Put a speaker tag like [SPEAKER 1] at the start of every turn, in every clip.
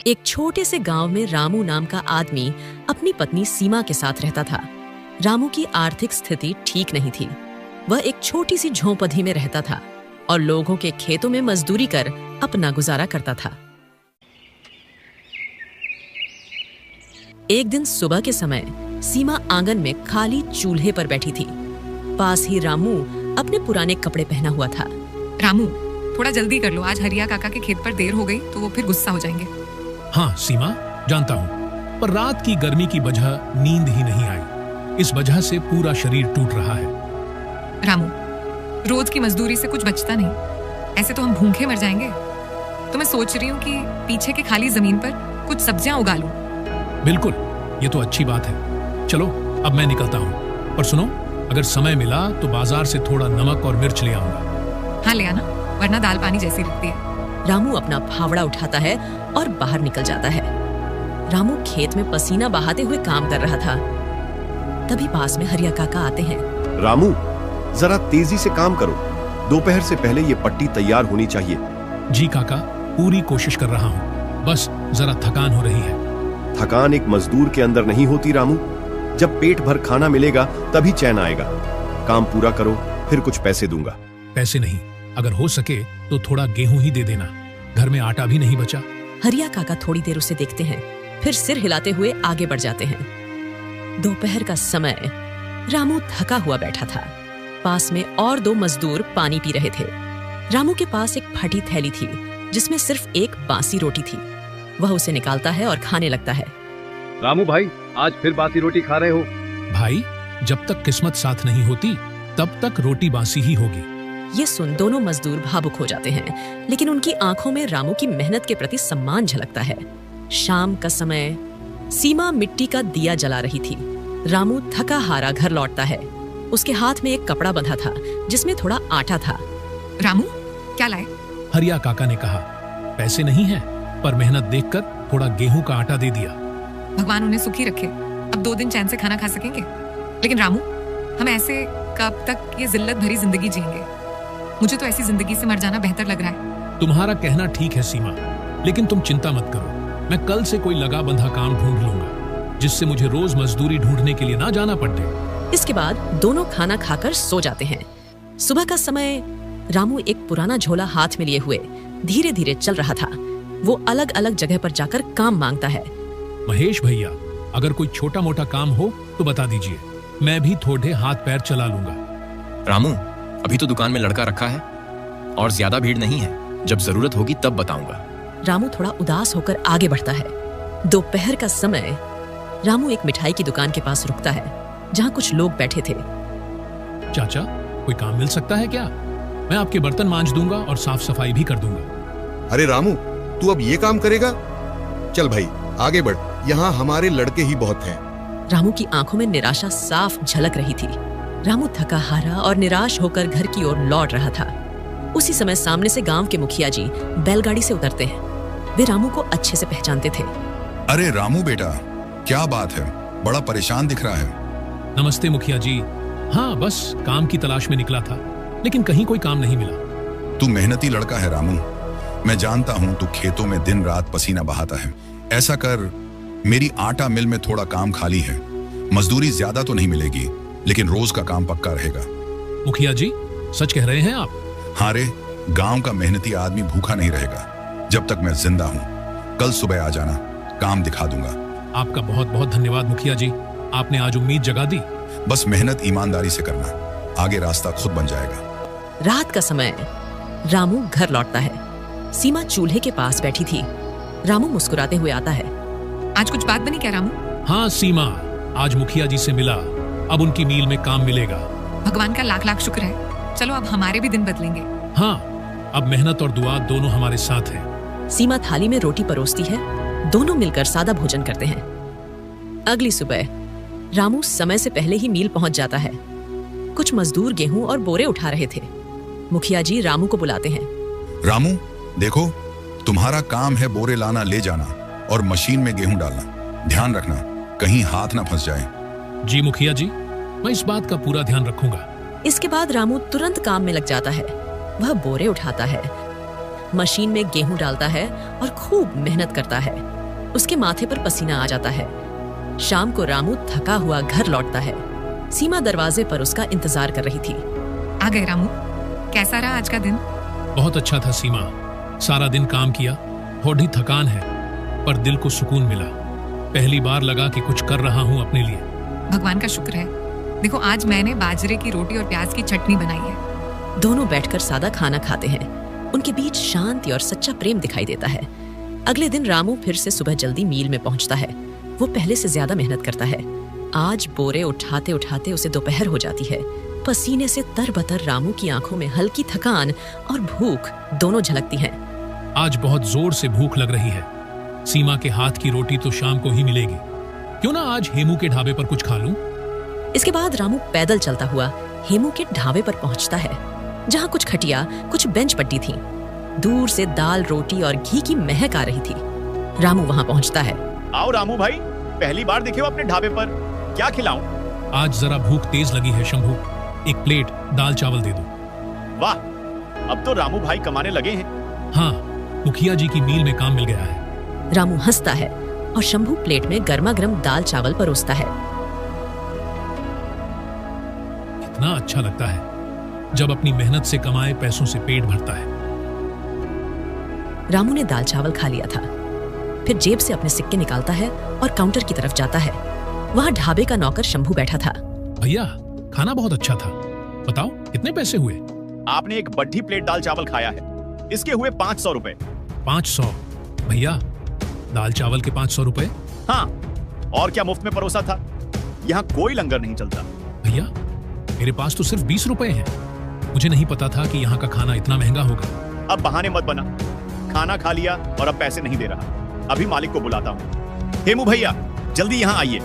[SPEAKER 1] एक छोटे से गांव में रामू नाम का आदमी अपनी पत्नी सीमा के साथ रहता था। रामू की आर्थिक स्थिति ठीक नहीं थी। वह एक छोटी सी झोंपड़ी में रहता था और लोगों के खेतों में मजदूरी कर अपना गुजारा करता था। एक दिन सुबह के समय सीमा आंगन में खाली चूल्हे पर बैठी थी। पास ही रामू अपने पुराने कपड़े पहना हुआ था।
[SPEAKER 2] रामू, थोड़ा जल्दी कर लो, आज हरिया काका के खेत पर देर हो गई तो वो फिर गुस्सा हो जाएंगे।
[SPEAKER 3] हाँ सीमा, जानता हूँ, पर रात की गर्मी की वजह नींद ही नहीं आई। इस वजह से पूरा शरीर टूट रहा है।
[SPEAKER 2] रामू, रोज की मजदूरी से कुछ बचता नहीं, ऐसे तो हम भूखे मर जाएंगे। तो मैं सोच रही हूँ कि पीछे की खाली जमीन पर कुछ सब्जियां उगा लूं।
[SPEAKER 3] बिल्कुल, ये तो अच्छी बात है। चलो अब मैं निकलता हूँ, पर सुनो, अगर समय मिला तो बाजार से थोड़ा नमक और मिर्च ले आऊंगा।
[SPEAKER 2] हाँ ले आना, वरना दाल पानी जैसी लगती है।
[SPEAKER 1] रामू अपना फावड़ा उठाता है और बाहर निकल जाता है। रामू खेत में पसीना बहाते हुए काम कर रहा था। तभी पास में हरिया काका आते हैं।
[SPEAKER 4] रामू, जरा तेजी से काम करो, दोपहर से पहले ये पट्टी तैयार होनी चाहिए।
[SPEAKER 3] जी काका, पूरी कोशिश कर रहा हूँ, बस जरा थकान हो रही है।
[SPEAKER 4] थकान एक मजदूर के अंदर नहीं होती रामू। जब पेट भर खाना मिलेगा तभी चैन आएगा। काम पूरा करो, फिर कुछ पैसे दूंगा।
[SPEAKER 3] पैसे नहीं, अगर हो सके तो थोड़ा गेहूं ही दे देना, घर में आटा भी नहीं बचा।
[SPEAKER 1] हरिया काका थोड़ी देर उसे देखते हैं, फिर सिर हिलाते हुए आगे बढ़ जाते हैं। दोपहर का समय रामू थका हुआ बैठा था। पास में और दो मजदूर पानी पी रहे थे। रामू के पास एक फटी थैली थी जिसमें सिर्फ एक बासी रोटी थी। वह उसे निकालता है और खाने लगता है।
[SPEAKER 5] रामू भाई, आज फिर बासी रोटी खा रहे हो?
[SPEAKER 3] भाई, जब तक किस्मत साथ नहीं होती तब तक रोटी बासी ही होगी।
[SPEAKER 1] ये सुन दोनों मजदूर भावुक हो जाते हैं, लेकिन उनकी आंखों में रामू की मेहनत के प्रति सम्मान झलकता है। शाम का समय सीमा मिट्टी का दिया जला रही थी। रामू थका हारा घर लौटता है। उसके हाथ में एक कपड़ा बंधा था जिसमें थोड़ा आटा था।
[SPEAKER 2] रामू, क्या लाए?
[SPEAKER 3] हरिया काका ने कहा, पैसे नहीं है, पर मेहनत देखकर थोड़ा गेहूं का आटा दे दिया।
[SPEAKER 2] भगवान उन्हें सुखी रखे, अब 2 दिन चैन से खाना खा सकेंगे। लेकिन रामू, हम ऐसे कब तक ये जिल्लत भरी जिंदगी जिएंगे? मुझे तो ऐसी जिंदगी से मर जाना बेहतर लग रहा है।
[SPEAKER 3] तुम्हारा कहना ठीक है सीमा, लेकिन तुम चिंता मत करो। मैं कल से कोई लगा बंधा काम ढूंढ लूंगा जिससे मुझे रोज मजदूरी ढूंढने के लिए ना जाना पड़े।
[SPEAKER 1] इसके बाद दोनों खाना खाकर सो जाते हैं। सुबह का समय रामू एक पुराना झोला हाथ में लिए हुए धीरे धीरे चल रहा था। वो अलग अलग जगह पर जाकर काम मांगता है।
[SPEAKER 3] महेश भैया, अगर कोई छोटा मोटा काम हो तो बता दीजिए, मैं भी थोड़े हाथ पैर चला लूंगा।
[SPEAKER 6] रामू, अभी तो दुकान में लड़का रखा है और ज्यादा भीड़ नहीं है, जब जरूरत होगी तब बताऊंगा।
[SPEAKER 1] रामू थोड़ा उदास होकर आगे बढ़ता है। दोपहर का समय रामू एक मिठाई की दुकान के पास रुकता है जहाँ कुछ लोग बैठे थे।
[SPEAKER 3] चाचा, कोई काम मिल सकता है क्या? मैं आपके बर्तन मांज दूंगा और साफ सफाई भी कर दूंगा।
[SPEAKER 7] अरे रामू, तू अब ये काम करेगा? चल भाई आगे बढ़, यहाँ हमारे लड़के ही बहुत हैं।
[SPEAKER 1] रामू की आंखों में निराशा साफ झलक रही थी। रामू थका हारा और निराश होकर घर की ओर लौट रहा था। उसी समय सामने से गांव के मुखिया जी बैलगाड़ी से उतरते हैं। वे रामू को अच्छे से पहचानते थे।
[SPEAKER 8] अरे रामू बेटा, क्या बात है, बड़ा परेशान दिख रहा है।
[SPEAKER 3] नमस्ते मुखिया जी। हाँ, बस काम की तलाश में निकला था, लेकिन कहीं कोई काम नहीं मिला।
[SPEAKER 8] तू मेहनती लड़का है रामू, मैं जानता हूँ तू खेतों में दिन रात पसीना बहाता है। ऐसा कर, मेरी आटा मिल में थोड़ा काम खाली है, मजदूरी ज्यादा तो नहीं मिलेगी, लेकिन रोज का काम पक्का रहेगा।
[SPEAKER 3] मुखिया जी, सच कह रहे हैं आप?
[SPEAKER 8] हाँ रे, गांव का मेहनती आदमी भूखा नहीं रहेगा जब तक मैं जिंदा हूँ। कल सुबह आ जाना, काम दिखा दूंगा।
[SPEAKER 3] आपका बहुत बहुत धन्यवाद मुखिया जी, आपने आज उम्मीद जगा दी।
[SPEAKER 8] बस मेहनत ईमानदारी से करना, आगे रास्ता खुद बन जाएगा।
[SPEAKER 1] रात का समय रामू घर लौटता है। सीमा चूल्हे के पास बैठी थी। रामू मुस्कुराते हुए आता है।
[SPEAKER 2] आज कुछ बात बनी क्या रामू?
[SPEAKER 3] हाँ सीमा, आज मुखिया जी से मिला, अब उनकी मील में काम मिलेगा।
[SPEAKER 2] भगवान का लाख लाख शुक्र है। चलो अब हमारे भी दिन बदलेंगे।
[SPEAKER 3] हाँ, अब मेहनत और दुआ दोनों हमारे साथ है।
[SPEAKER 1] सीमा थाली में रोटी परोसती है। दोनों मिलकर सादा भोजन करते हैं। अगली सुबह रामू समय से पहले ही मील पहुंच जाता है। कुछ मजदूर गेहूं और बोरे उठा रहे थे। मुखिया जी रामू को बुलाते हैं।
[SPEAKER 8] रामू देखो, तुम्हारा काम है बोरे लाना ले जाना और मशीन में गेहूं डालना। ध्यान रखना कहीं हाथ ना फंस जाए।
[SPEAKER 3] जी मुखिया जी, मैं इस बात का पूरा ध्यान रखूंगा।
[SPEAKER 1] इसके बाद रामू तुरंत काम में लग जाता है। वह बोरे उठाता है, मशीन में गेहूं डालता है और खूब मेहनत करता है। उसके माथे पर पसीना आ जाता है। शाम को रामू थका हुआ घर लौटता है। सीमा दरवाजे पर उसका इंतजार कर रही थी।
[SPEAKER 2] आ गए रामू, कैसा रहा आज का दिन?
[SPEAKER 3] बहुत अच्छा था सीमा। सारा दिन काम किया, थोड़ी थकान है पर दिल को सुकून मिला। पहली बार लगा कि कुछ कर रहा हूँ अपने लिए।
[SPEAKER 2] भगवान का शुक्र है। देखो, आज मैंने बाजरे की रोटी और प्याज की चटनी बनाई है।
[SPEAKER 1] दोनों बैठकर सादा खाना खाते हैं। उनके बीच शांति और सच्चा प्रेम दिखाई देता है। अगले दिन रामू फिर से सुबह जल्दी मील में पहुंचता है। वो पहले से ज्यादा मेहनत करता है। आज बोरे उठाते उठाते उसे दोपहर हो जाती है। पसीने से तरबतर रामू की आंखों में हल्की थकान और भूख दोनों झलकती हैं।
[SPEAKER 3] आज बहुत जोर से भूख लग रही है। सीमा के हाथ की रोटी तो शाम को ही मिलेगी। क्यों ना आज हेमू के ढाबे पर कुछ खा लूं?
[SPEAKER 1] इसके बाद रामू पैदल चलता हुआ हेमू के ढाबे पर पहुंचता है, जहां कुछ खटिया, कुछ बेंच पट्टी थी। दूर से दाल, रोटी और घी की महक आ रही थी। रामू वहां पहुंचता है।
[SPEAKER 9] आओ रामू भाई, पहली बार दिखे हो अपने ढाबे पर, क्या खिलाऊं?
[SPEAKER 3] आज जरा भूख तेज लगी है शंभू, एक प्लेट दाल चावल दे दो।
[SPEAKER 9] वाह, अब तो रामू भाई कमाने लगे हैं।
[SPEAKER 3] हाँ, मुखिया जी की मील में काम मिल गया है।
[SPEAKER 1] रामू हंसता है और शंभू प्लेट में गर्मा गर्म दाल चावल परोसता है।
[SPEAKER 3] कितना अच्छा लगता है जब अपनी मेहनत से कमाए पैसों से पेट भरता है।
[SPEAKER 1] रामू ने दाल चावल खा लिया था, फिर जेब से अपने सिक्के निकालता है और काउंटर की तरफ जाता है। वहां ढाबे का नौकर शंभू बैठा था।
[SPEAKER 3] भैया, खाना बहुत अच्छा था, बताओ कितने पैसे हुए?
[SPEAKER 9] आपने एक बड्ढी प्लेट दाल चावल खाया है, इसके हुए 500 रुपए।
[SPEAKER 3] 500? भैया, दाल चावल के 500 रुपए?
[SPEAKER 9] हाँ, और क्या मुफ्त में परोसा था? यहाँ कोई लंगर नहीं चलता।
[SPEAKER 3] भैया, मेरे पास तो सिर्फ 20 रुपए हैं। मुझे नहीं पता था कि यहाँ का खाना इतना महंगा होगा।
[SPEAKER 9] अब बहाने मत बना, खाना खा लिया और अब पैसे नहीं दे रहा। अभी मालिक को बुलाता हूँ। हेमू भैया, जल्दी यहाँ आइए,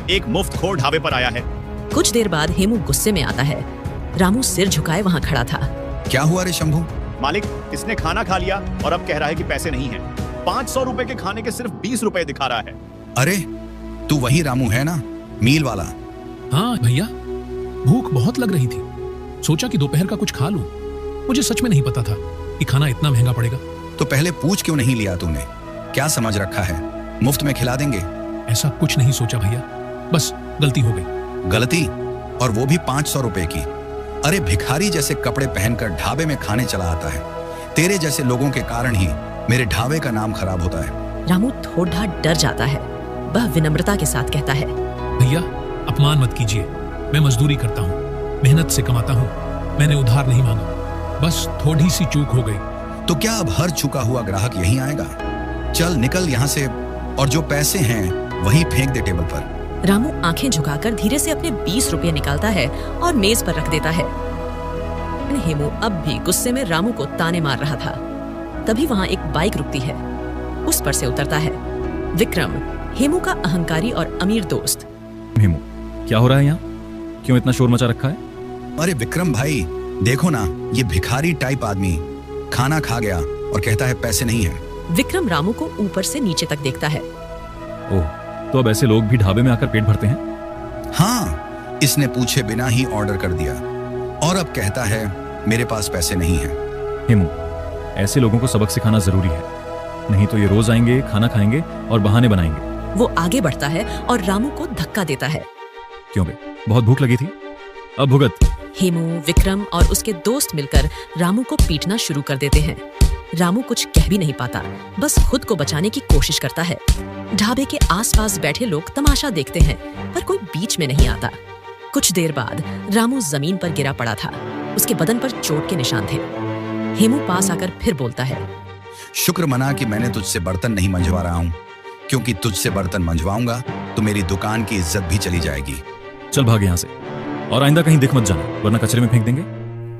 [SPEAKER 9] एक मुफ्तखोर ढाबे पर आया है।
[SPEAKER 1] कुछ देर बाद हेमू गुस्से में आता है। रामू सिर झुकाए वहां खड़ा था।
[SPEAKER 8] क्या हुआ रे शंभू?
[SPEAKER 9] मालिक, इसने खाना खा लिया और अब कह रहा है कि पैसे नहीं है। 500 रुपए के खाने के सिर्फ 20 रुपए दिखा रहा है।
[SPEAKER 8] अरे, तू वही रामू है ना, मील वाला?
[SPEAKER 3] हाँ भैया, भूख बहुत लग रही थी, सोचा कि दोपहर का कुछ खा लूं। मुझे सच में नहीं पता था कि खाना इतना महंगा पड़ेगा।
[SPEAKER 8] तो पहले पूछ क्यों नहीं लिया तूने? क्या समझ रखा है, मुफ्त में खिला देंगे?
[SPEAKER 3] ऐसा कुछ नहीं सोचा भैया, बस गलती हो गई।
[SPEAKER 8] गलती? और वो भी 500 रुपए की? अरे, भिखारी जैसे कपड़े पहनकर ढाबे में खाने चला आता है। तेरे जैसे लोगों के कारण ही मेरे ढाबे का नाम खराब होता है।
[SPEAKER 1] रामू थोड़ा डर जाता है। वह विनम्रता के साथ कहता है,
[SPEAKER 3] भैया, अपमान मत कीजिए। मैं मजदूरी करता हूँ, मेहनत से कमाता हूँ। मैंने उधार नहीं मांगा, बस थोड़ी सी चूक हो गई।
[SPEAKER 8] तो क्या अब हर चुका हुआ ग्राहक यहीं आएगा? चल निकल यहाँ से, और जो पैसे हैं वही फेंक दे टेबल पर।
[SPEAKER 1] रामू आंखें झुकाकर धीरे से अपने 20 रुपए निकालता है और मेज पर रख देता है। हेमू अब भी गुस्से में रामू को ताने मार रहा था। तभी वहां एक बाइक रुकती है। उस पर से उतरता है विक्रम, हेमू का अहंकारी और अमीर दोस्त।
[SPEAKER 10] हेमू, क्या हो रहा है यहाँ? क्यों इतना शोर मचा रखा है?
[SPEAKER 8] अरे विक्रम भाई, देखो ना, ये भिखारी टाइप आदमी खाना खा गया और कहता है पैसे नहीं है।
[SPEAKER 1] विक्रम रामू को ऊपर से नीचे तक देखता है।
[SPEAKER 10] ओह, तो अब ऐसे लोग भी ढाबे में आकर पेट भरते हैं?
[SPEAKER 8] हाँ, इसने पूछे बिना ही ऑर्डर कर दिया और अब कहता है मेरे पास पैसे नहीं है।
[SPEAKER 10] हेमू, ऐसे लोगों को सबक सिखाना जरूरी है, नहीं तो ये रोज आएंगे, खाना खाएंगे और बहाने बनाएंगे।
[SPEAKER 1] वो आगे बढ़ता है और रामू को धक्का देता है।
[SPEAKER 10] क्यों बे, बहुत भूख लगी थी? अब भुगत।
[SPEAKER 1] हेमू, विक्रम और उसके दोस्त मिलकर रामू को पीटना शुरू कर देते हैं। रामू कुछ कह भी नहीं पाता, बस खुद को बचाने की कोशिश करता है। ढाबे के आसपास बैठे लोग तमाशा देखते हैं, पर कोई बीच में नहीं आता। कुछ देर बाद रामू जमीन पर गिरा पड़ा था। उसके बदन पर चोट के निशान थे। हेमू पास आकर फिर बोलता है,
[SPEAKER 8] शुक्र मना कि मैंने तुझसे बर्तन नहीं मंजवा रहा हूँ, क्योंकि तुझसे बर्तन मंजवाऊंगा तो मेरी दुकान की इज्जत भी चली जाएगी।
[SPEAKER 10] चल भाग यहाँ से, और आइंदा कहीं दिख मत जाना, वरना कचरे में फेंक देंगे।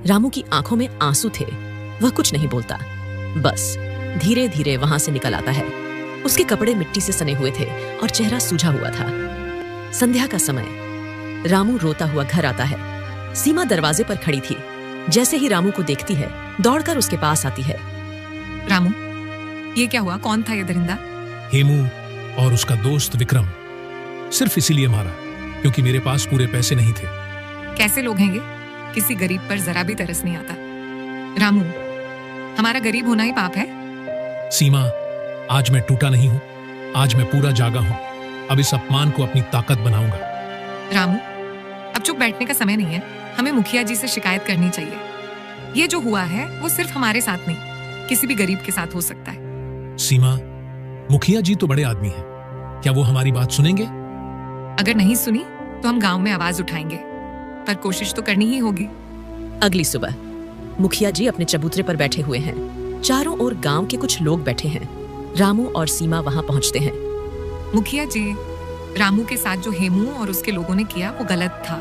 [SPEAKER 1] रामू की आंखों में आंसू थे। वह कुछ नहीं बोलता, बस धीरे धीरे वहां से निकल आता है। उसके कपड़े मिट्टी से सने हुए थे और चेहरा सूझा हुआ था। संध्या का समय। रामू रोता हुआ घर आता है। सीमा दरवाजे पर खड़ी थी। जैसे ही रामू को देखती है, दौड़कर उसके पास आती है।
[SPEAKER 2] रामू, ये क्या हुआ? कौन था ये दरिंदा?
[SPEAKER 3] हेमू और उसका दोस्त विक्रम। सिर्फ इसीलिए मारा क्योंकि मेरे पास पूरे पैसे नहीं थे।
[SPEAKER 2] कैसे लोग हैं ये? किसी गरीब पर जरा भी तरस नहीं आता। रामू, हमारा गरीब होना ही पाप है?
[SPEAKER 3] सीमा, आज मैं टूटा नहीं हूँ। आज मैं पूरा जागा हूं। अब इस अपमान को अपनी ताकत बनाऊंगा।
[SPEAKER 2] रामू, अब चुप बैठने का समय नहीं है। हमें मुखिया जी से शिकायत करनी चाहिए। ये जो हुआ है वो सिर्फ हमारे साथ नहीं, किसी भी गरीब के साथ हो सकता है।
[SPEAKER 3] सीमा, मुखिया जी तो बड़े आदमी हैं। क्या वो हमारी बात सुनेंगे?
[SPEAKER 2] अगर नहीं सुनी तो हम गांव में आवाज उठाएंगे, पर कोशिश तो करनी ही होगी।
[SPEAKER 1] अगली सुबह मुखिया जी अपने चबूतरे पर बैठे हुए हैं। चारों ओर गांव के कुछ लोग बैठे हैं। रामू और सीमा वहां पहुंचते हैं।
[SPEAKER 2] मुखिया जी, रामू के साथ जो हेमू और उसके लोगों ने किया वो गलत था।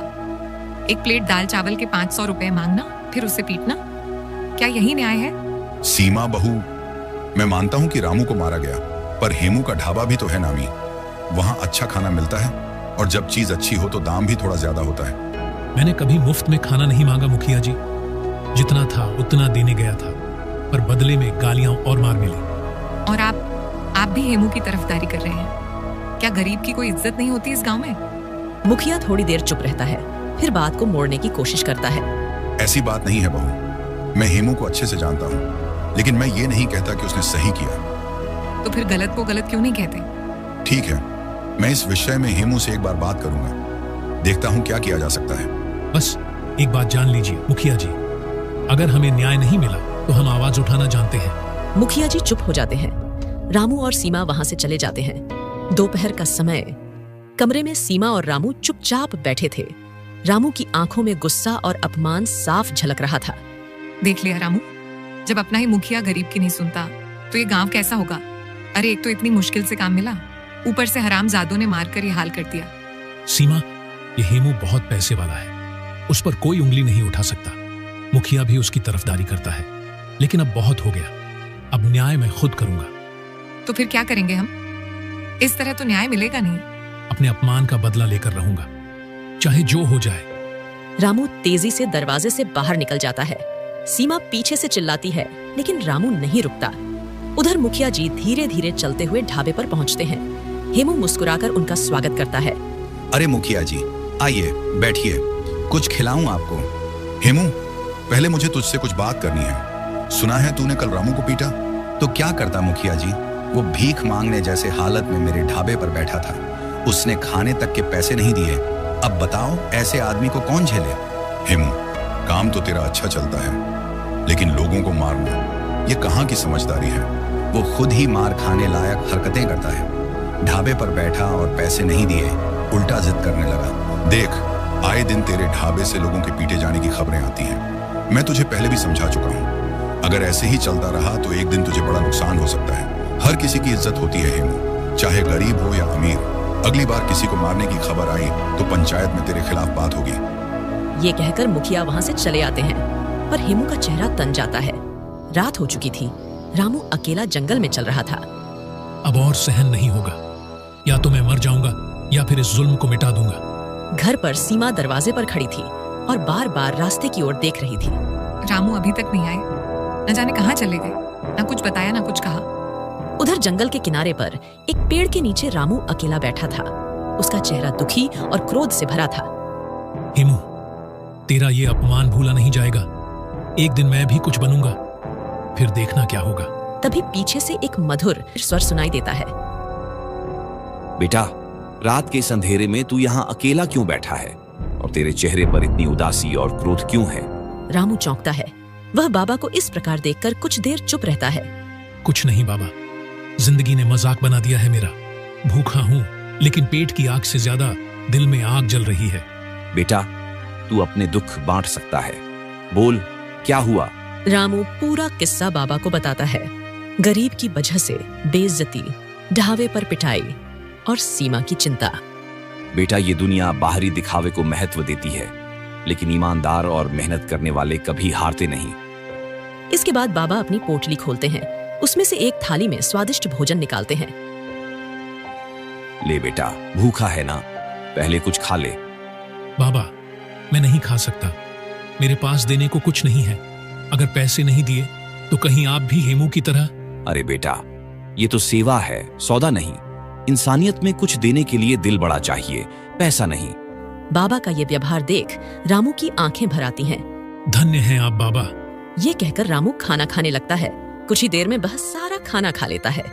[SPEAKER 2] एक प्लेट दाल चावल के 500 रुपए मांगना, फिर उसे पीटना, क्या यही न्याय है?
[SPEAKER 8] सीमा बहू, मैं मानता हूं कि रामू को मारा गया, पर हेमू का ढाबा भी तो है नामी। वहां अच्छा खाना मिलता है, और जब चीज अच्छी हो तो दाम भी थोड़ा ज्यादा होता है।
[SPEAKER 3] मैंने कभी मुफ्त में खाना नहीं मांगा मुखिया जी। जितना था उतना देने गया था, पर बदले में गालियां और मार मिली।
[SPEAKER 2] और आप भी हेमू की तरफदारी कर रहे हैं। क्या गरीब की कोई इज्जत नहीं होती इस गांव में?
[SPEAKER 1] मुखिया थोड़ी देर चुप रहता है, फिर बात को मोड़ने की कोशिश करता है।
[SPEAKER 8] ऐसी बात नहीं है बहू, मैं हेमू को अच्छे से जानता हूँ, लेकिन मैं ये नहीं कहता कि उसने सही किया।
[SPEAKER 2] तो फिर गलत को गलत क्यों नहीं कहते?
[SPEAKER 8] ठीक है, मैं इस विषय में हेमू से एक बार बात करूंगा, देखता हूँ क्या किया जा सकता है।
[SPEAKER 3] बस एक बात जान लीजिए मुखिया जी, अगर हमें न्याय नहीं मिला तो हम आवाज उठाना जानते हैं।
[SPEAKER 1] मुखिया जी चुप हो जाते हैं। रामू और सीमा वहां से चले जाते हैं। दोपहर का समय। कमरे में सीमा और रामू चुपचाप बैठे थे। रामू की आंखों में गुस्सा और अपमान साफ झलक रहा था।
[SPEAKER 2] देख लिया रामू, जब अपना ही मुखिया गरीब की नहीं सुनता तो ये गांव कैसा होगा? अरे एक तो इतनी मुश्किल से काम मिला, ऊपर से हरामजादों ने मारकर ये हाल कर दिया।
[SPEAKER 3] सीमा, ये हेमू बहुत पैसे वाला है, उस पर कोई उंगली नहीं उठा सकता। मुखिया भी उसकी तरफदारी करता है, लेकिन अब बहुत हो गया। अब न्याय मैं खुद करूंगा।
[SPEAKER 2] तो फिर क्या करेंगे हम? इस तरह तो न्याय मिलेगा नहीं।
[SPEAKER 3] अपने अपमान का बदला लेकर रहूंगा, चाहे जो हो जाए।
[SPEAKER 1] रामू तेजी से दरवाजे से बाहर निकल जाता है। सीमा पीछे से चिल्लाती है, लेकिन रामू नहीं रुकता। उधर मुखिया जी धीरे धीरे चलते हुए ढाबे पर पहुंचते हैं। हेमू मुस्कुराकर उनका स्वागत करता है।
[SPEAKER 8] अरे मुखिया जी, आइए बैठिए, कुछ खिलाऊं आपको। हेमू, पहले मुझे तुझसे कुछ बात करनी है। सुना है तूने कल रामू को पीटा? तो क्या करता मुखिया जी, वो भीख मांगने जैसे हालत में मेरे ढाबे पर बैठा था। उसने खाने तक के पैसे नहीं दिए। अब बताओ, ऐसे आदमी को कौन झेले? हेमू, काम तो तेरा अच्छा चलता है, लेकिन लोगों को मारना, ये कहाँ की समझदारी है? वो खुद ही मार खाने लायक हरकतें करता है। ढाबे पर बैठा और पैसे नहीं दिए, उल्टा जिद करने लगा। देख, आए दिन तेरे ढाबे से लोगों के पीटे जाने की खबरें आती हैं। मैं तुझे पहले भी समझा चुका हूँ, अगर ऐसे ही चलता रहा तो एक दिन तुझे बड़ा नुकसान हो सकता है। हर किसी की इज्जत होती है हेमू, चाहे गरीब हो या अमीर। अगली बार किसी को मारने की खबर आई तो पंचायत में तेरे खिलाफ बात होगी।
[SPEAKER 1] ये कहकर मुखिया वहां से चले आते हैं, पर हेमू का चेहरा तन जाता है। रात हो चुकी थी। रामू अकेला जंगल में चल रहा था।
[SPEAKER 3] अब और सहन नहीं होगा, या तो मैं मर जाऊंगा या फिर इस जुल्म को मिटा दूंगा।
[SPEAKER 1] घर पर सीमा दरवाजे पर खड़ी थी और बार बार रास्ते की ओर देख रही थी।
[SPEAKER 2] रामू अभी तक नहीं आए, न जाने कहाँ चले गए। ना कुछ बताया ना कुछ कहा।
[SPEAKER 1] उधर जंगल के किनारे पर एक पेड़ के नीचे रामू अकेला बैठा था। उसका चेहरा दुखी और क्रोध से भरा था।
[SPEAKER 3] हेमू, तेरा ये अपमान भूला नहीं जाएगा। एक दिन मैं भी कुछ बनूंगा, फिर देखना क्या होगा।
[SPEAKER 1] तभी पीछे से एक मधुर स्वर सुनाई देता है।
[SPEAKER 11] बेटा, रात के इस अंधेरे में तू यहाँ अकेला क्यों बैठा है? और तेरे चेहरे पर इतनी उदासी और क्रोध क्यों है?
[SPEAKER 1] रामू चौंकता है। वह बाबा को इस प्रकार देखकर कुछ देर चुप रहता है।
[SPEAKER 3] कुछ नहीं बाबा, जिंदगी ने मजाक बना दिया है मेरा। भूखा हूँ, लेकिन पेट की आग से ज्यादा दिल में आग जल रही है।
[SPEAKER 11] बेटा, तू अपने दुख बांट सकता है। बोल, क्या हुआ?
[SPEAKER 1] रामू पूरा किस्सा बाबा को बताता है। गरीब की वजह से बेइज्जती, ढाबे पर पिटाई और सीमा की चिंता।
[SPEAKER 11] बेटा, ये दुनिया बाहरी दिखावे को महत्व देती है, लेकिन ईमानदार और मेहनत करने वाले कभी हारते नहीं।
[SPEAKER 1] इसके बाद बाबा अपनी पोटली खोलते हैं। उसमें से एक थाली में स्वादिष्ट भोजन निकालते हैं।
[SPEAKER 11] ले बेटा, भूखा है ना, पहले कुछ खा ले।
[SPEAKER 3] बाबा, मैं नहीं खा सकता, मेरे पास देने को कुछ नहीं है। अगर पैसे नहीं दिए तो कहीं आप भी हेमू की तरह?
[SPEAKER 11] अरे बेटा, ये तो सेवा है, सौदा नहीं। इंसानियत में कुछ देने के लिए दिल बड़ा चाहिए, पैसा नहीं।
[SPEAKER 1] बाबा का ये व्यवहार देख रामू की आंखें भर आती हैं।
[SPEAKER 3] धन्य हैं आप बाबा।
[SPEAKER 1] ये कहकर रामू खाना खाने लगता है। कुछ ही देर में वह सारा खाना खा लेता है।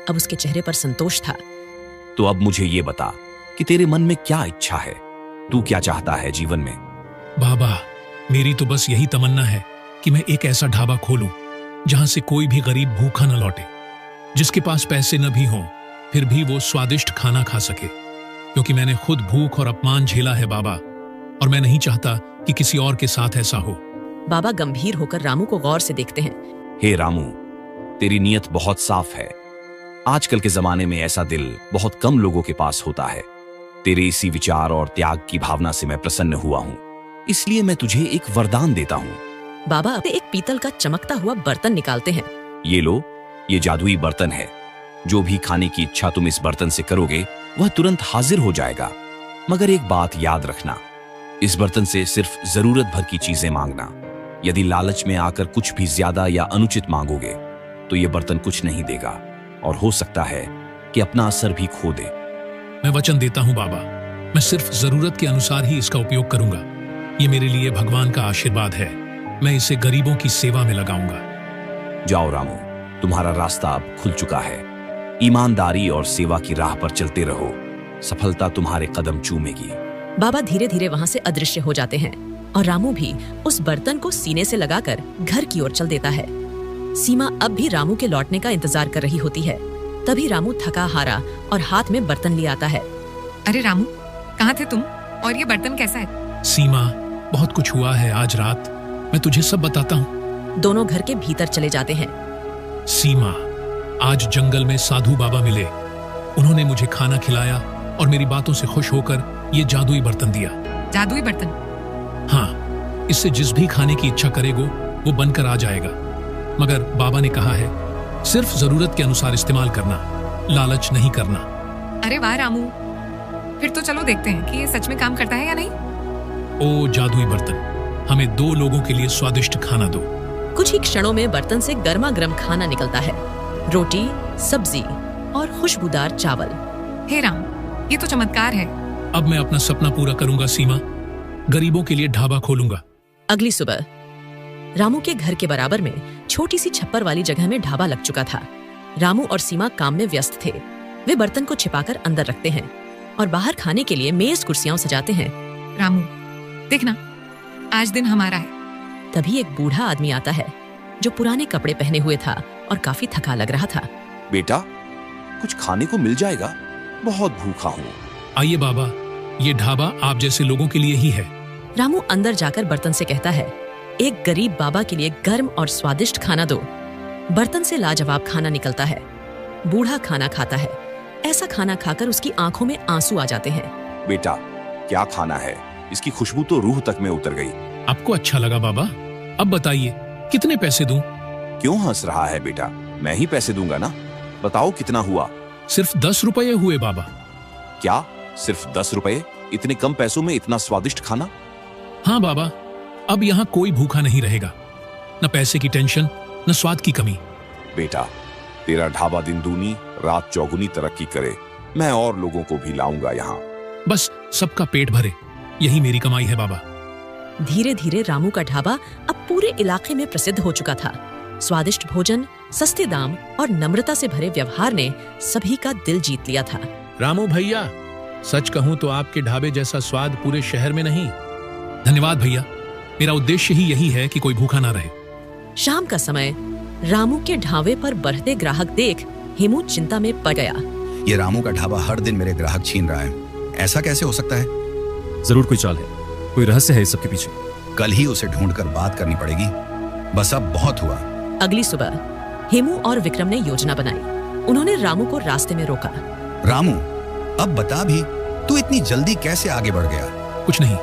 [SPEAKER 1] अब उसके चेहरे पर संतोष था।
[SPEAKER 11] तो अब मुझे ये बता कि तेरे मन में क्या इच्छा है, तू क्या चाहता है जीवन में?
[SPEAKER 3] बाबा, मेरी तो बस यही तमन्ना है कि मैं एक ऐसा ढाबा खोलूं जहां से कोई भी गरीब भूखा न लौटे, जिसके पास पैसे न भी हों फिर भी वो स्वादिष्ट खाना खा सके, क्योंकि मैंने खुद भूख और अपमान झेला है बाबा, और मैं नहीं चाहता कि किसी और के साथ ऐसा हो।
[SPEAKER 1] बाबा गंभीर होकर रामू को गौर से देखते हैं।
[SPEAKER 11] हे रामू, तेरी नीयत बहुत साफ है। आजकल के जमाने में ऐसा दिल बहुत कम लोगों के पास होता है। तेरे इसी विचार और त्याग की भावना से मैं प्रसन्न हुआ हूँ, इसलिए मैं तुझे एक वरदान देता हूँ।
[SPEAKER 1] बाबा एक पीतल का चमकता हुआ बर्तन निकालते हैं।
[SPEAKER 11] ये लो, ये जादुई बर्तन है। जो भी खाने की इच्छा तुम इस बर्तन से करोगे वह तुरंत हाजिर हो जाएगा। मगर एक बात याद रखना, इस बर्तन से सिर्फ जरूरत भर की चीजें मांगना। यदि लालच में आकर कुछ भी ज्यादा या अनुचित मांगोगे तो ये बर्तन कुछ नहीं देगा और हो सकता है कि अपना असर भी खो दे।
[SPEAKER 3] मैं वचन देता हूँ बाबा, मैं सिर्फ जरूरत के अनुसार ही इसका उपयोग करूंगा। ये मेरे लिए भगवान का आशीर्वाद है। मैं इसे गरीबों की सेवा में लगाऊंगा।
[SPEAKER 11] जाओ रामू, तुम्हारा रास्ता अब खुल चुका है। ईमानदारी और सेवा की राह पर चलते रहो, सफलता तुम्हारे कदम चूमेगी।
[SPEAKER 1] बाबा धीरे धीरे वहां से अदृश्य हो जाते हैं और रामू भी उस बर्तन को सीने से लगाकर घर की ओर चल देता है। सीमा अब भी रामू के लौटने का इंतजार कर रही होती है। तभी रामू थका हारा और हाथ में बर्तन ले आता है।
[SPEAKER 2] अरे रामू, कहाँ थे तुम? और ये बर्तन कैसा है?
[SPEAKER 3] सीमा, बहुत कुछ हुआ है आज रात, मैं तुझे सब बताता हूँ।
[SPEAKER 1] दोनों घर के भीतर चले जाते हैं।
[SPEAKER 3] सीमा, आज जंगल में साधु बाबा मिले। उन्होंने मुझे खाना खिलाया और मेरी बातों से खुश होकर ये जादुई बर्तन दिया।
[SPEAKER 2] जादुई बर्तन?
[SPEAKER 3] हाँ, इससे जिस भी खाने की इच्छा करेगो वो बनकर आ जाएगा। मगर बाबा ने कहा है सिर्फ जरूरत के अनुसार इस्तेमाल करना, लालच नहीं करना।
[SPEAKER 2] अरे वाह रामू, फिर तो चलो देखते हैं कि ये सच में काम करता है या नहीं।
[SPEAKER 3] ओ जादुई बर्तन, हमें 2 लोगों के लिए स्वादिष्ट खाना दो।
[SPEAKER 1] कुछ ही क्षणों में बर्तन से गर्मा गर्म खाना निकलता है। रोटी, सब्जी और खुशबूदार चावल।
[SPEAKER 2] हे राम, ये तो चमत्कार है।
[SPEAKER 3] अब मैं अपना सपना पूरा करूंगा सीमा, गरीबों के लिए ढाबा खोलूंगा।
[SPEAKER 1] अगली सुबह रामू के घर के बराबर में छोटी सी छप्पर वाली जगह में ढाबा लग चुका था। रामू और सीमा काम में व्यस्त थे। वे बर्तन को छिपाकर अंदर रखते हैं और बाहर खाने के लिए मेज कुर्सियां सजाते हैं।
[SPEAKER 2] रामू, देखना, आज दिन हमारा है।
[SPEAKER 1] तभी एक बूढ़ा आदमी आता है जो पुराने कपड़े पहने हुए था और काफी थका लग रहा था।
[SPEAKER 11] बेटा, कुछ खाने को मिल जाएगा? बहुत भूखा हूँ।
[SPEAKER 3] आइए बाबा, ये ढाबा आप जैसे लोगों के लिए ही है।
[SPEAKER 1] रामू अंदर जाकर बर्तन से कहता है, एक गरीब बाबा के लिए गर्म और स्वादिष्ट खाना दो। बर्तन से लाजवाब खाना निकलता है। बूढ़ा खाना खाता है। ऐसा खाना खाकर उसकी आंखों में आंसू आ जाते हैं।
[SPEAKER 11] बेटा, क्या खाना है? इसकी खुशबू तो रूह तक में उतर गई।
[SPEAKER 3] आपको अच्छा लगा बाबा? अब बताइए कितने पैसे दूं?
[SPEAKER 11] क्यों हंस रहा है बेटा? मैं ही पैसे दूंगा ना। बताओ कितना हुआ?
[SPEAKER 3] सिर्फ 10 रुपये हुए बाबा।
[SPEAKER 11] क्या, सिर्फ 10 रुपये? इतने कम पैसों में इतना स्वादिष्ट खाना?
[SPEAKER 3] हाँ बाबा, अब यहाँ कोई भूखा नहीं रहेगा। न पैसे की टेंशन, न स्वाद की कमी।
[SPEAKER 11] बेटा, तेरा ढाबा दिन दूनी रात चौगुनी तरक्की करे। मैं और लोगों को भी लाऊंगा यहाँ।
[SPEAKER 3] बस सबका पेट भरे, यही मेरी कमाई है बाबा।
[SPEAKER 1] धीरे धीरे रामू का ढाबा अब पूरे इलाके में प्रसिद्ध हो चुका था। स्वादिष्ट भोजन, सस्ते दाम और नम्रता से भरे व्यवहार ने सभी का दिल जीत लिया था।
[SPEAKER 3] रामू भैया, सच कहूं तो आपके ढाबे जैसा स्वाद पूरे शहर में नहीं। धन्यवाद भैया, मेरा उद्देश्य ही यही है कि कोई भूखा ना रहे।
[SPEAKER 1] शाम का समय रामू के ढाबे पर बढ़ते ग्राहक देख हेमू चिंता में पड़ गया।
[SPEAKER 8] ये रामू का ढाबा हर दिन मेरे ग्राहक छीन रहा है। ऐसा कैसे हो सकता है?
[SPEAKER 10] जरूर कोई चाल है, कोई रहस्य है इस सब के पीछे।
[SPEAKER 8] कल ही उसे ढूंढकर बात करनी पड़ेगी। बस अब बहुत हुआ।
[SPEAKER 1] अगली सुबह हेमू और विक्रम ने योजना बनाई। उन्होंने रामू को रास्ते में रोका।
[SPEAKER 8] रामू, अब बता भी, तू इतनी जल्दी कैसे आगे बढ़ गया?
[SPEAKER 3] कुछ नहीं,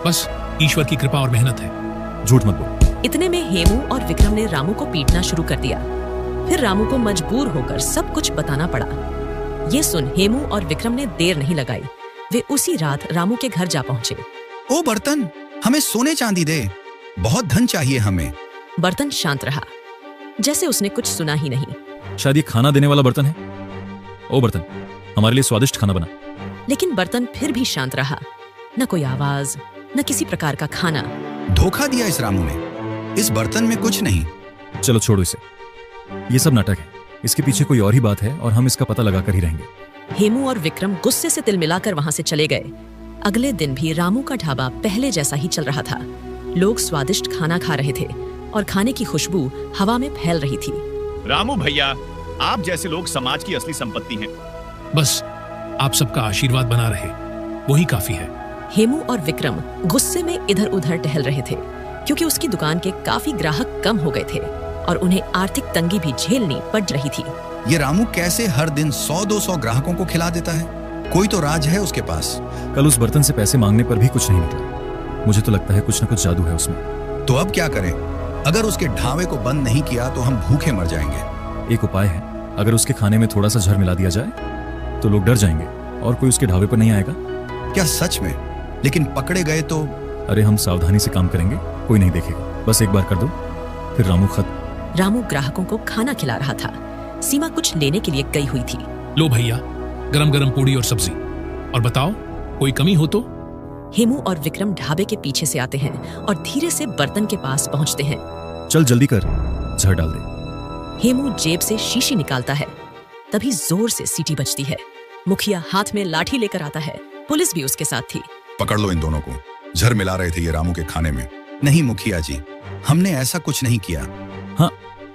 [SPEAKER 3] बस ईश्वर की कृपा और मेहनत है।
[SPEAKER 10] झूठ मत बोल।
[SPEAKER 1] इतने में हेमू और विक्रम ने रामू को पीटना शुरू कर दिया। फिर रामू को मजबूर होकर सब कुछ बताना पड़ा। ये सुन हेमू और विक्रम ने देर नहीं लगाई। वे उसी रात रामू के घर जा पहुंचे।
[SPEAKER 8] ओ बर्तन, हमें सोने चांदी दे, बहुत धन चाहिए हमें।
[SPEAKER 1] बर्तन शांत रहा, जैसे उसने कुछ सुना ही नहीं।
[SPEAKER 10] शायद ये खाना देने वाला बर्तन है। ओ बर्तन, हमारे लिए स्वादिष्ट खाना बना।
[SPEAKER 1] लेकिन बर्तन फिर भी शांत रहा। न कोई आवाज, न किसी प्रकार का खाना।
[SPEAKER 8] धोखा दिया इस रामू ने। इस बर्तन में कुछ नहीं।
[SPEAKER 10] चलो छोड़ो इसे, ये सब नाटक है। इसके पीछे कोई और ही बात है और हम इसका पता लगा कर ही रहेंगे।
[SPEAKER 1] हेमू और विक्रम गुस्से से तिल मिलाकर वहां से चले गए। अगले दिन भी रामू का ढाबा पहले जैसा ही चल रहा था। लोग स्वादिष्ट खाना खा रहे थे और खाने की खुशबू हवा में फैल रही थी।
[SPEAKER 9] रामू भैया, आप जैसे लोग समाज की असली संपत्ति हैं।
[SPEAKER 3] बस आप सबका आशीर्वाद बना रहे, वही काफी है।
[SPEAKER 1] हेमू और विक्रम गुस्से में इधर उधर टहल रहे थे क्योंकि उसकी दुकान के काफी ग्राहक कम हो गए थे और उन्हें आर्थिक तंगी भी झेलनी पड़ रही थी।
[SPEAKER 8] ये रामू कैसे हर दिन 100-200 ग्राहकों को खिला देता है? कोई तो राज है उसके पास।
[SPEAKER 10] कल उस बर्तन से पैसे मांगने पर भी कुछ नहीं निकला। मुझे तो लगता है कुछ न कुछ जादू है उसमें।
[SPEAKER 8] तो अब क्या करें? अगर उसके ढाबे को बंद नहीं किया तो हम भूखे मर जाएंगे।
[SPEAKER 10] एक उपाय है, अगर उसके खाने में थोड़ा सा जहर मिला दिया जाए तो लोग डर जाएंगे और कोई उसके ढाबे पर नहीं आएगा।
[SPEAKER 8] क्या सच में? लेकिन पकड़े गए तो?
[SPEAKER 10] अरे हम सावधानी से काम करेंगे, कोई नहीं देखेगा। बस एक बार कर दो, फिर रामू खत्म।
[SPEAKER 1] रामू ग्राहकों को खाना खिला रहा था। सीमा कुछ लेने के लिए गई हुई थी।
[SPEAKER 3] लो भैया, गरम गरम पूड़ी और सब्जी। और बताओ, कोई कमी हो तो?
[SPEAKER 1] हेमू और विक्रम ढाबे के पीछे से आते हैं और धीरे से बर्तन के पास पहुंचते हैं।
[SPEAKER 10] चल जल्दी कर, जहर डाल दे।
[SPEAKER 1] हेमू जेब से शीशी निकालता है, तभी जोर से सीटी बजती है। मुखिया हाथ में लाठी लेकर आता है। पुलिस भी उसके साथ थी।
[SPEAKER 8] पकड़ लो इन दोनों को। जहर मिला रहे थे ये रामू के खाने में। नहीं मुखिया जी, हमने ऐसा कुछ नहीं किया।
[SPEAKER 10] हाँ,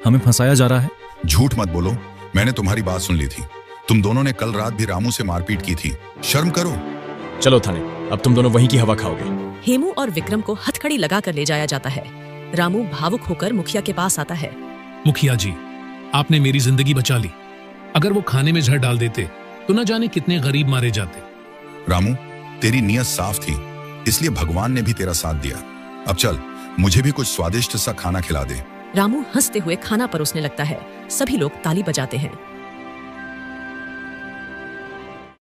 [SPEAKER 10] हमें फंसाया जा रहा है।
[SPEAKER 8] झूठ मत बोलो, मैंने तुम्हारी बात सुन ली थी। तुम दोनों ने कल रात भी रामू से मारपीट की थी। शर्म करो।
[SPEAKER 6] चलो थाने, अब तुम दोनों वहीं की हवा खाओगे।
[SPEAKER 1] हेमू और विक्रम को हथकड़ी लगाकर ले जाया जाता है। रामू भावुक होकर मुखिया के पास आता है।
[SPEAKER 3] मुखिया जी, आपने मेरी जिंदगी बचा ली। अगर वो खाने में जहर डाल देते तो न जाने कितने गरीब मारे जाते।
[SPEAKER 8] रामू, तेरी नीयत साफ थी, इसलिए भगवान ने भी तेरा साथ दिया। अब चल, मुझे भी कुछ स्वादिष्ट सा खाना खिला दे।
[SPEAKER 1] रामू हंसते हुए खाना परोसने लगता है। सभी लोग ताली बजाते हैं।